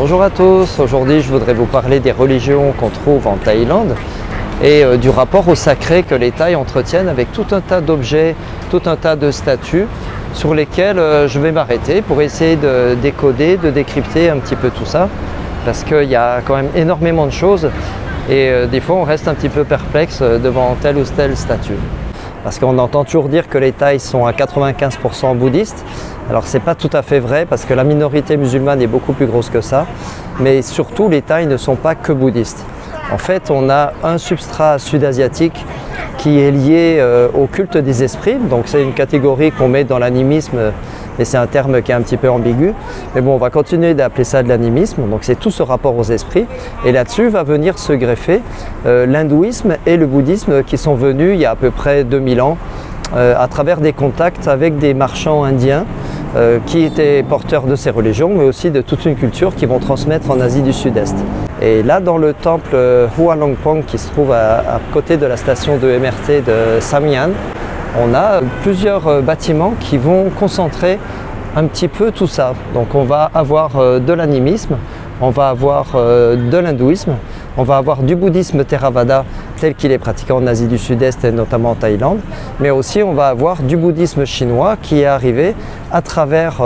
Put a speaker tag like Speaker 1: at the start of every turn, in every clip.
Speaker 1: Bonjour à tous, aujourd'hui je voudrais vous parler des religions qu'on trouve en Thaïlande et du rapport au sacré que les Thaïs entretiennent avec tout un tas d'objets, tout un tas de statues sur lesquels je vais m'arrêter pour essayer de décoder, de décrypter un petit peu tout ça parce qu'il y a quand même énormément de choses et des fois on reste un petit peu perplexe devant telle ou telle statue. Parce qu'on entend toujours dire que les Thaïs sont à 95% bouddhistes. Alors c'est pas tout à fait vrai parce que la minorité musulmane est beaucoup plus grosse que ça. Mais surtout les Thaïs ne sont pas que bouddhistes. En fait on a un substrat sud-asiatique qui est lié au culte des esprits. Donc c'est une catégorie qu'on met dans l'animisme et c'est un terme qui est un petit peu ambigu. Mais bon, on va continuer d'appeler ça de l'animisme. Donc c'est tout ce rapport aux esprits. Et là-dessus va venir se greffer l'hindouisme et le bouddhisme qui sont venus il y a à peu près 2000 ans à travers des contacts avec des marchands indiens qui étaient porteurs de ces religions, mais aussi de toute une culture qu'ils vont transmettre en Asie du Sud-Est. Et là, dans le temple Hua Longpong, qui se trouve à côté de la station de MRT de Samian, on a plusieurs bâtiments qui vont concentrer un petit peu tout ça. Donc on va avoir de l'animisme, on va avoir de l'hindouisme, on va avoir du bouddhisme Theravada tel qu'il est pratiqué en Asie du Sud-Est et notamment en Thaïlande, mais aussi on va avoir du bouddhisme chinois qui est arrivé à travers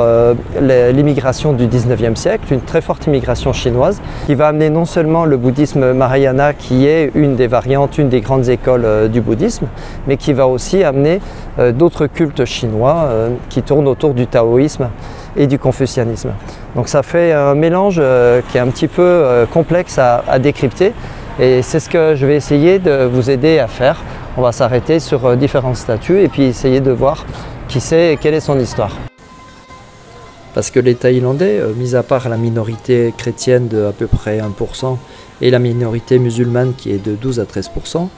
Speaker 1: l'immigration du 19e siècle, une très forte immigration chinoise qui va amener non seulement le bouddhisme Mahayana qui est une des variantes, une des grandes écoles du bouddhisme, mais qui va aussi amener d'autres cultes chinois qui tournent autour du taoïsme et du confucianisme. Donc ça fait un mélange qui est un petit peu complexe à décrypter et c'est ce que je vais essayer de vous aider à faire. On va s'arrêter sur différentes statues et puis essayer de voir qui c'est et quelle est son histoire. Parce que les Thaïlandais, mis à part la minorité chrétienne de à peu près 1% et la minorité musulmane qui est de 12 à 13%,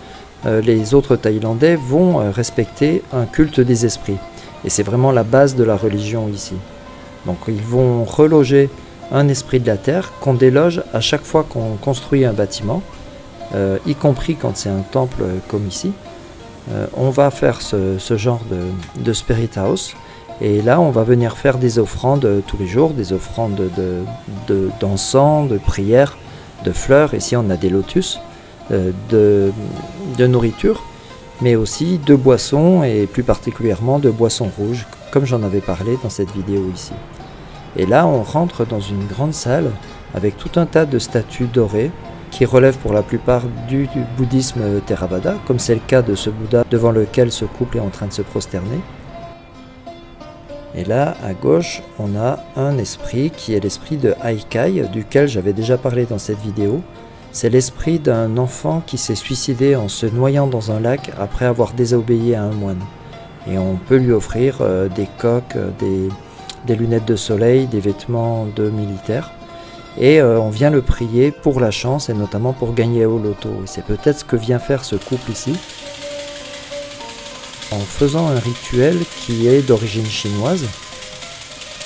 Speaker 1: les autres Thaïlandais vont respecter un culte des esprits. Et c'est vraiment la base de la religion ici. Donc ils vont reloger un esprit de la terre qu'on déloge à chaque fois qu'on construit un bâtiment, y compris quand c'est un temple comme ici. On va faire ce genre de spirit house et là on va venir faire des offrandes tous les jours, des offrandes d'encens, de prières, de fleurs. Ici on a des lotus, de nourriture, mais aussi de boissons et plus particulièrement de boissons rouges, comme j'en avais parlé dans cette vidéo ici. Et là, on rentre dans une grande salle avec tout un tas de statues dorées qui relèvent pour la plupart du bouddhisme Theravada, comme c'est le cas de ce Bouddha devant lequel ce couple est en train de se prosterner. Et là, à gauche, on a un esprit qui est l'esprit de Aikai, duquel j'avais déjà parlé dans cette vidéo. C'est l'esprit d'un enfant qui s'est suicidé en se noyant dans un lac après avoir désobéi à un moine. Et on peut lui offrir des coques, des lunettes de soleil, des vêtements de militaire. Et on vient le prier pour la chance et notamment pour gagner au loto. Et c'est peut-être ce que vient faire ce couple ici. En faisant un rituel qui est d'origine chinoise,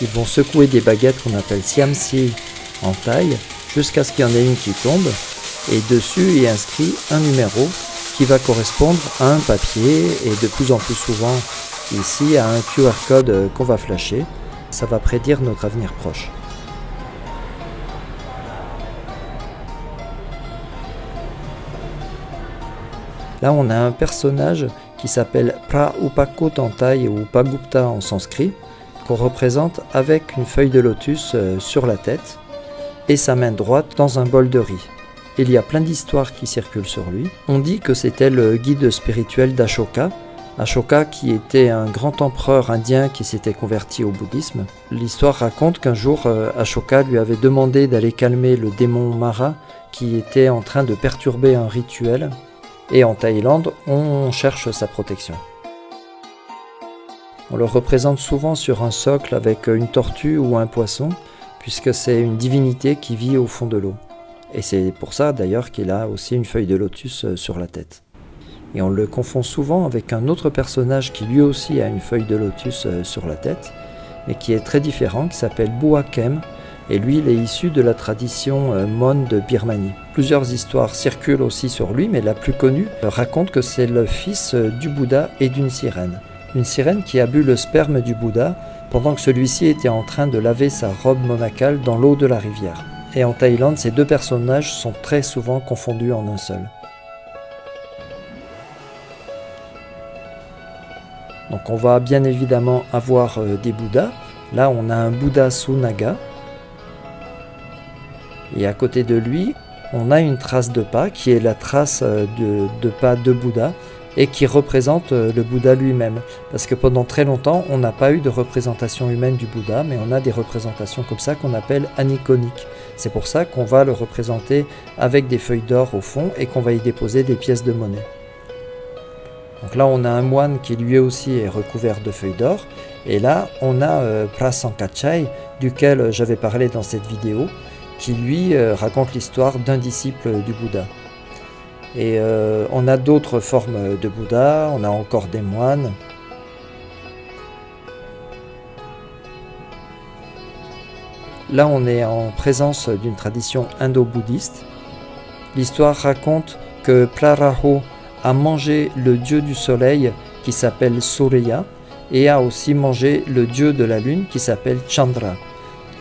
Speaker 1: ils vont secouer des baguettes qu'on appelle siamsi en thaï jusqu'à ce qu'il y en ait une qui tombe. Et dessus est inscrit un numéro qui va correspondre à un papier et de plus en plus souvent ici à un QR code qu'on va flasher. Ça va prédire notre avenir proche. Là, on a un personnage qui s'appelle Pra-Upakut en thaï ou Upagupta en sanskrit, qu'on représente avec une feuille de lotus sur la tête et sa main droite dans un bol de riz. Il y a plein d'histoires qui circulent sur lui. On dit que c'était le guide spirituel d'Ashoka. Ashoka qui était un grand empereur indien qui s'était converti au bouddhisme. L'histoire raconte qu'un jour Ashoka lui avait demandé d'aller calmer le démon Mara qui était en train de perturber un rituel. Et en Thaïlande, on cherche sa protection. On le représente souvent sur un socle avec une tortue ou un poisson, puisque c'est une divinité qui vit au fond de l'eau. Et c'est pour ça d'ailleurs qu'il a aussi une feuille de lotus sur la tête. Et on le confond souvent avec un autre personnage qui lui aussi a une feuille de lotus sur la tête, mais qui est très différent, qui s'appelle Buakem, et lui il est issu de la tradition Mon de Birmanie. Plusieurs histoires circulent aussi sur lui, mais la plus connue raconte que c'est le fils du Bouddha et d'une sirène. Une sirène qui a bu le sperme du Bouddha pendant que celui-ci était en train de laver sa robe monacale dans l'eau de la rivière. Et en Thaïlande, ces deux personnages sont très souvent confondus en un seul. Donc on va bien évidemment avoir des Bouddhas. Là on a un Bouddha Sunaga. Et à côté de lui, on a une trace de pas qui est la trace de pas de Bouddha et qui représente le Bouddha lui-même. Parce que pendant très longtemps, on n'a pas eu de représentation humaine du Bouddha, mais on a des représentations comme ça qu'on appelle aniconiques. C'est pour ça qu'on va le représenter avec des feuilles d'or au fond et qu'on va y déposer des pièces de monnaie. Donc là, on a un moine qui lui aussi est recouvert de feuilles d'or. Et là, on a Prasankachai, duquel j'avais parlé dans cette vidéo, qui lui raconte l'histoire d'un disciple du Bouddha. Et on a d'autres formes de Bouddha, on a encore des moines. Là, on est en présence d'une tradition indo-bouddhiste. L'histoire raconte que Plaraho a mangé le dieu du soleil qui s'appelle Surya et a aussi mangé le dieu de la lune qui s'appelle Chandra.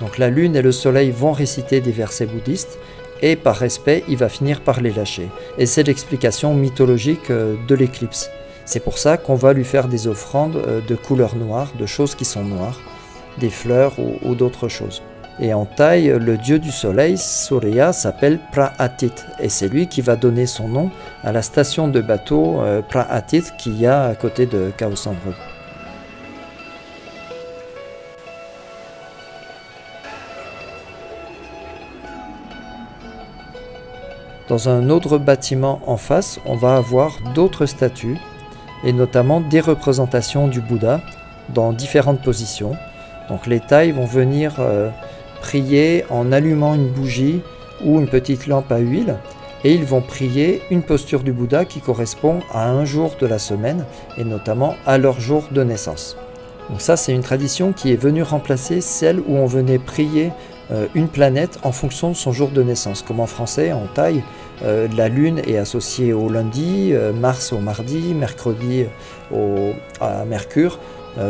Speaker 1: Donc la lune et le soleil vont réciter des versets bouddhistes et par respect, il va finir par les lâcher. Et c'est l'explication mythologique de l'éclipse. C'est pour ça qu'on va lui faire des offrandes de couleur noire, de choses qui sont noires, des fleurs ou d'autres choses. Et en Thaï, le dieu du soleil, Surya, s'appelle Praatit. Et c'est lui qui va donner son nom à la station de bateau Praatit qu'il y a à côté de Khao San-roa. Dans un autre bâtiment en face, on va avoir d'autres statues, et notamment des représentations du Bouddha dans différentes positions. Donc les Thaïs vont venir prier en allumant une bougie ou une petite lampe à huile, et ils vont prier une posture du Bouddha qui correspond à un jour de la semaine, et notamment à leur jour de naissance. Donc ça, c'est une tradition qui est venue remplacer celle où on venait prier une planète en fonction de son jour de naissance. Comme en français, en Thaï, la Lune est associée au lundi, Mars au mardi, mercredi à Mercure,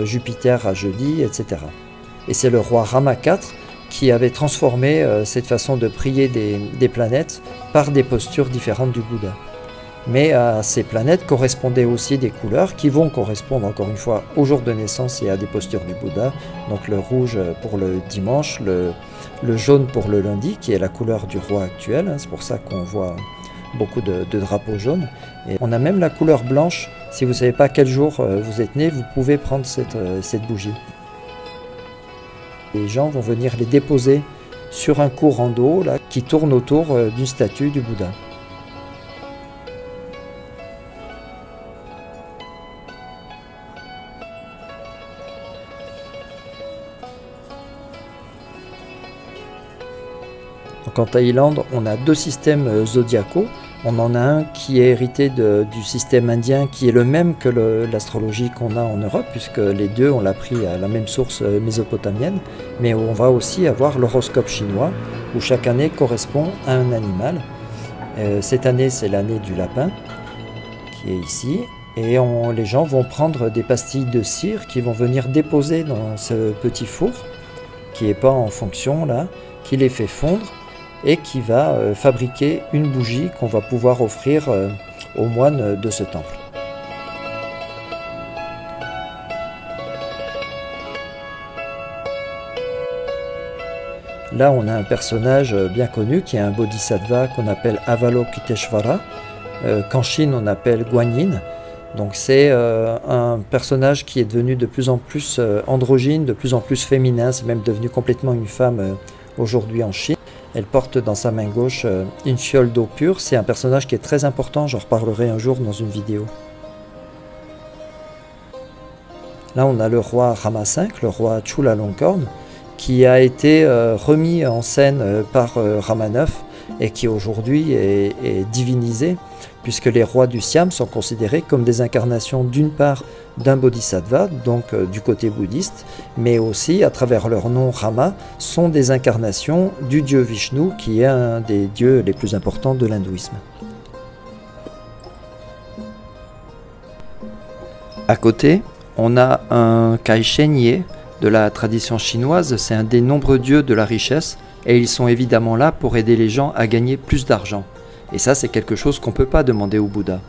Speaker 1: Jupiter à jeudi, etc. Et c'est le roi Rama IV qui avait transformé cette façon de prier des planètes par des postures différentes du Bouddha. Mais à ces planètes correspondaient aussi des couleurs qui vont correspondre encore une fois au jour de naissance et à des postures du Bouddha. Donc le rouge pour le dimanche, le jaune pour le lundi qui est la couleur du roi actuel, c'est pour ça qu'on voit beaucoup de drapeaux jaunes. Et on a même la couleur blanche, si vous ne savez pas quel jour vous êtes né, vous pouvez prendre cette bougie. Les gens vont venir les déposer sur un courant d'eau qui tourne autour d'une statue du Bouddha. Donc en Thaïlande, on a deux systèmes zodiacaux. On en a un qui est hérité du système indien, qui est le même que l'astrologie qu'on a en Europe, puisque les deux, on l'a pris à la même source mésopotamienne. Mais on va aussi avoir l'horoscope chinois, où chaque année correspond à un animal. Cette année, c'est l'année du lapin, qui est ici. Et les gens vont prendre des pastilles de cire qui vont venir déposer dans ce petit four, qui n'est pas en fonction là, qui les fait fondre, et qui va fabriquer une bougie qu'on va pouvoir offrir aux moines de ce temple. Là, on a un personnage bien connu qui est un bodhisattva qu'on appelle Avalokiteshvara, qu'en Chine on appelle Guanyin. Donc c'est un personnage qui est devenu de plus en plus androgyne, de plus en plus féminin, c'est même devenu complètement une femme aujourd'hui en Chine. Elle porte dans sa main gauche une fiole d'eau pure. C'est un personnage qui est très important, j'en reparlerai un jour dans une vidéo. Là, on a le roi Rama V, le roi Chulalongkorn, qui a été remis en scène par Rama IX et qui aujourd'hui est divinisé, puisque les rois du Siam sont considérés comme des incarnations d'une part d'un bodhisattva, donc du côté bouddhiste, mais aussi à travers leur nom Rama, sont des incarnations du dieu Vishnu, qui est un des dieux les plus importants de l'hindouisme. À côté, on a un Kai Shen Ye de la tradition chinoise, c'est un des nombreux dieux de la richesse, Et ils sont évidemment là pour aider les gens à gagner plus d'argent. Et ça, c'est quelque chose qu'on ne peut pas demander au Bouddha.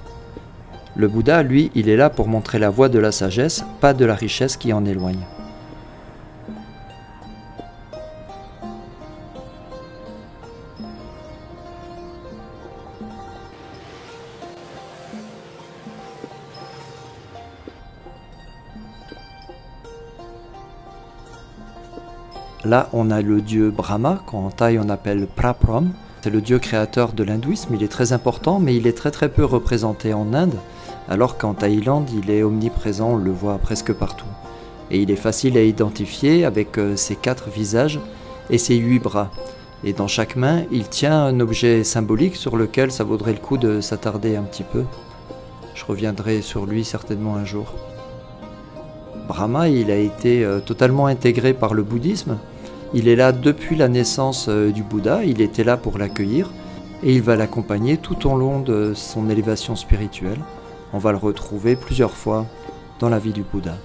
Speaker 1: Le Bouddha, lui, il est là pour montrer la voie de la sagesse, pas de la richesse qui en éloigne. Là, on a le dieu Brahma, qu'en thaï on appelle Praprom. C'est le dieu créateur de l'hindouisme, il est très important, mais il est très peu représenté en Inde, alors qu'en Thaïlande, il est omniprésent, on le voit presque partout. Et il est facile à identifier avec ses 4 visages et ses 8 bras. Et dans chaque main, il tient un objet symbolique sur lequel ça vaudrait le coup de s'attarder un petit peu. Je reviendrai sur lui certainement un jour. Brahma, il a été totalement intégré par le bouddhisme. Il est là depuis la naissance du Bouddha, il était là pour l'accueillir et il va l'accompagner tout au long de son élévation spirituelle. On va le retrouver plusieurs fois dans la vie du Bouddha.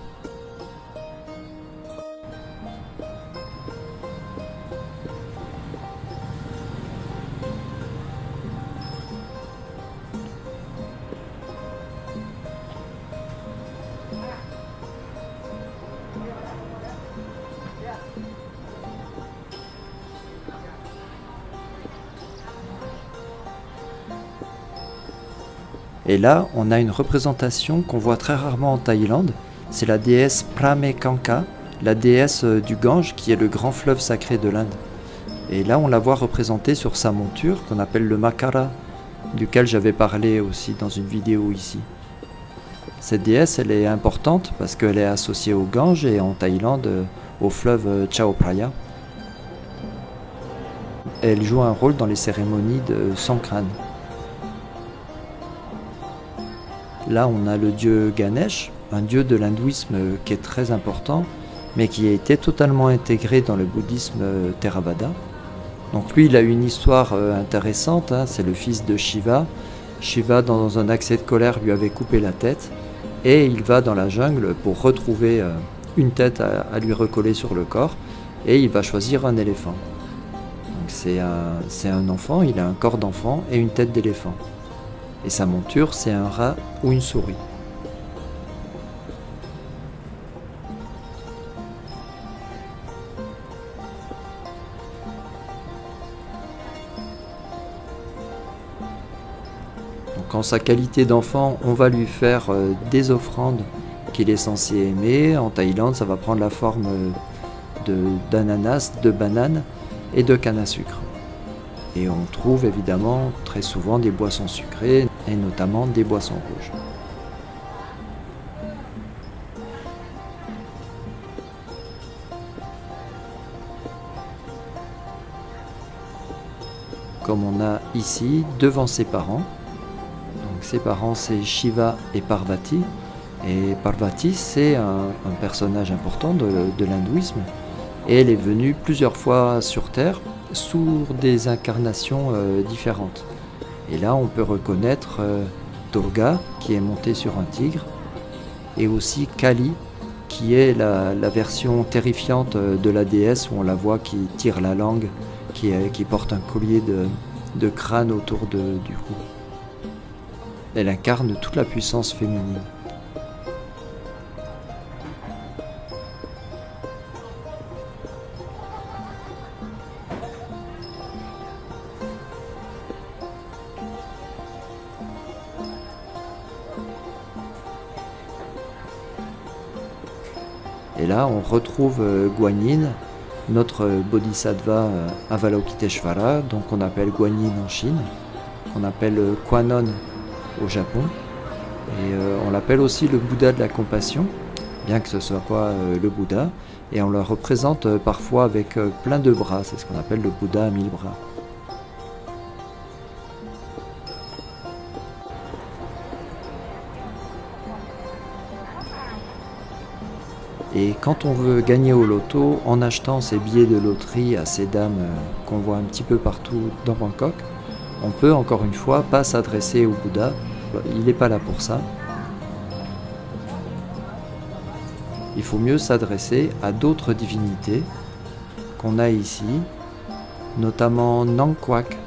Speaker 1: Et là, on a une représentation qu'on voit très rarement en Thaïlande. C'est la déesse Pramekanka, la déesse du Gange, qui est le grand fleuve sacré de l'Inde. Et là, on la voit représentée sur sa monture, qu'on appelle le Makara, duquel j'avais parlé aussi dans une vidéo ici. Cette déesse, elle est importante parce qu'elle est associée au Gange et en Thaïlande, au fleuve Chao Phraya. Elle joue un rôle dans les cérémonies de Songkran. Là, on a le dieu Ganesh, un dieu de l'hindouisme qui est très important, mais qui a été totalement intégré dans le bouddhisme Theravada. Donc lui, il a une histoire intéressante, hein, c'est le fils de Shiva. Shiva, dans un accès de colère, lui avait coupé la tête, et il va dans la jungle pour retrouver une tête à lui recoller sur le corps, et il va choisir un éléphant. C'est un enfant, il a un corps d'enfant et une tête d'éléphant. Et sa monture, c'est un rat ou une souris. Donc en sa qualité d'enfant, on va lui faire des offrandes qu'il est censé aimer. En Thaïlande, ça va prendre la forme d'ananas, de bananes et de canne à sucre. Et on trouve évidemment très souvent des boissons sucrées, et notamment des boissons rouges. Comme on a ici devant ses parents. Donc ses parents, c'est Shiva et Parvati. Et Parvati, c'est un personnage important de l'hindouisme. Et elle est venue plusieurs fois sur Terre sous des incarnations différentes. Et là, on peut reconnaître Durga, qui est montée sur un tigre, et aussi Kali, qui est la version terrifiante de la déesse, où on la voit qui tire la langue, qui porte un collier de crâne autour du cou. Elle incarne toute la puissance féminine. Et là, on retrouve Guanyin, notre bodhisattva Avalokiteshvara, donc on appelle Guanyin en Chine, qu'on appelle Kwanon au Japon. Et on l'appelle aussi le Bouddha de la compassion, bien que ce ne soit pas le Bouddha. Et on le représente parfois avec plein de bras, c'est ce qu'on appelle le Bouddha à 1000 bras. Et quand on veut gagner au loto, en achetant ces billets de loterie à ces dames qu'on voit un petit peu partout dans Bangkok, on peut encore une fois pas s'adresser au Bouddha, il n'est pas là pour ça. Il faut mieux s'adresser à d'autres divinités qu'on a ici, notamment Nangkwak,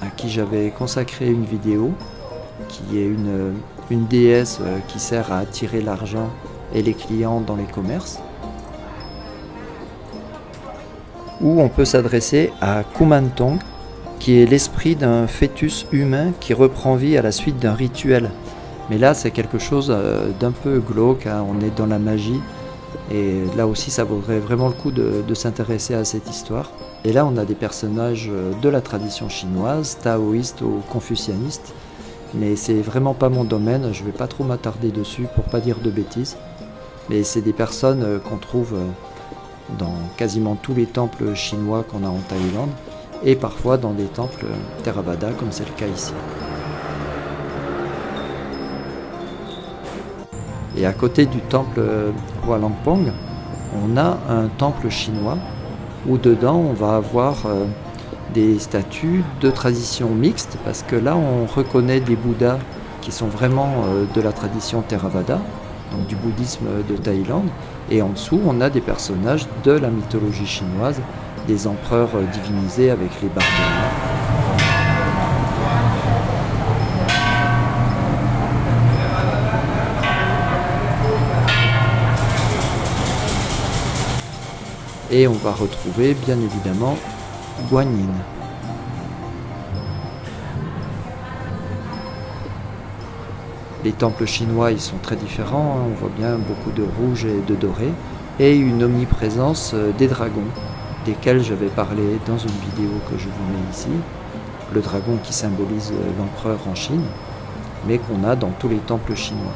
Speaker 1: à qui j'avais consacré une vidéo, qui est une déesse qui sert à attirer l'argent et les clients dans les commerces. Ou on peut s'adresser à Kumantong, qui est l'esprit d'un fœtus humain qui reprend vie à la suite d'un rituel. Mais là, c'est quelque chose d'un peu glauque, hein. On est dans la magie, et là aussi, ça vaudrait vraiment le coup de s'intéresser à cette histoire. Et là, on a des personnages de la tradition chinoise, taoïste ou confucianiste, mais c'est vraiment pas mon domaine, je vais pas trop m'attarder dessus pour pas dire de bêtises. Mais c'est des personnes qu'on trouve dans quasiment tous les temples chinois qu'on a en Thaïlande, et parfois dans des temples Theravada, comme c'est le cas ici. Et à côté du temple Hualangpong, on a un temple chinois où dedans on va avoir des statues de tradition mixte, parce que là on reconnaît des Bouddhas qui sont vraiment de la tradition Theravada, donc du bouddhisme de Thaïlande, et en dessous on a des personnages de la mythologie chinoise, des empereurs divinisés avec les barbes noires. Et on va retrouver bien évidemment Guanyin. Les temples chinois, ils sont très différents, hein. On voit bien beaucoup de rouge et de doré, et une omniprésence des dragons, desquels j'avais parlé dans une vidéo que je vous mets ici. Le dragon qui symbolise l'empereur en Chine, mais qu'on a dans tous les temples chinois.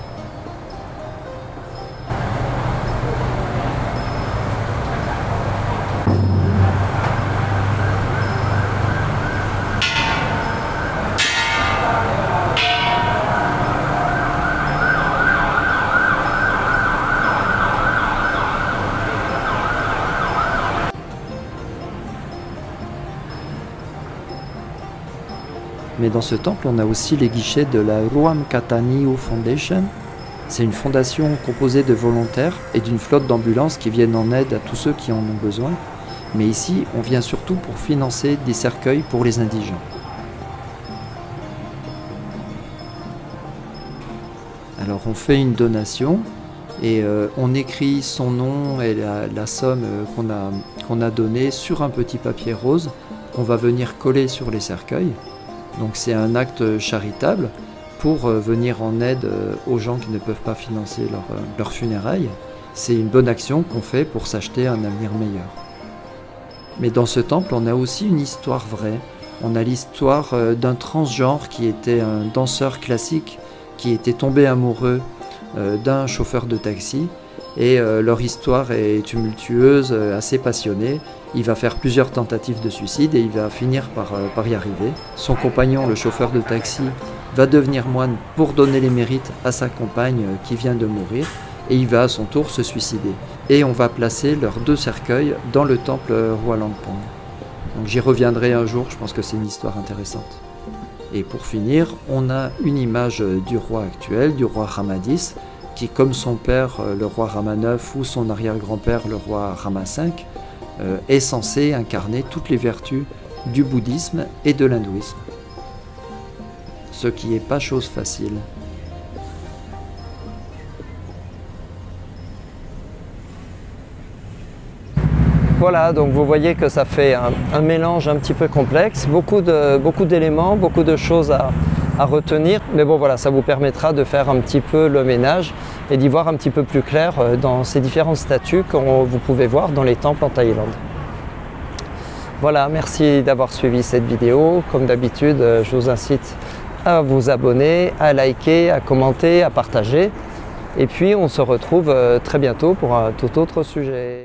Speaker 1: Mais dans ce temple, on a aussi les guichets de la Ruamkata Niu Foundation. C'est une fondation composée de volontaires et d'une flotte d'ambulances qui viennent en aide à tous ceux qui en ont besoin. Mais ici, on vient surtout pour financer des cercueils pour les indigents. Alors on fait une donation et on écrit son nom et la somme qu'on a donnée sur un petit papier rose qu'on va venir coller sur les cercueils. Donc c'est un acte charitable pour venir en aide aux gens qui ne peuvent pas financer leurs funérailles. C'est une bonne action qu'on fait pour s'acheter un avenir meilleur. Mais dans ce temple, on a aussi une histoire vraie. On a l'histoire d'un transgenre qui était un danseur classique, qui était tombé amoureux d'un chauffeur de taxi. Et leur histoire est tumultueuse, assez passionnée. Il va faire plusieurs tentatives de suicide et il va finir par y arriver. Son compagnon, le chauffeur de taxi, va devenir moine pour donner les mérites à sa compagne qui vient de mourir, et il va à son tour se suicider. Et on va placer leurs deux cercueils dans le temple Hualangpong. Donc j'y reviendrai un jour, je pense que c'est une histoire intéressante. Et pour finir, on a une image du roi actuel, du roi Rama X, qui, comme son père, le roi Rama IX, ou son arrière-grand-père, le roi Rama V, est censé incarner toutes les vertus du bouddhisme et de l'hindouisme. Ce qui n'est pas chose facile. Voilà, donc vous voyez que ça fait un mélange un petit peu complexe, beaucoup d'éléments, beaucoup de choses à retenir. Mais bon voilà, ça vous permettra de faire un petit peu le ménage et d'y voir un petit peu plus clair dans ces différentes statues que vous pouvez voir dans les temples en Thaïlande. Voilà, merci d'avoir suivi cette vidéo. Comme d'habitude, je vous incite à vous abonner, à liker, à commenter, à partager. Et puis on se retrouve très bientôt pour un tout autre sujet.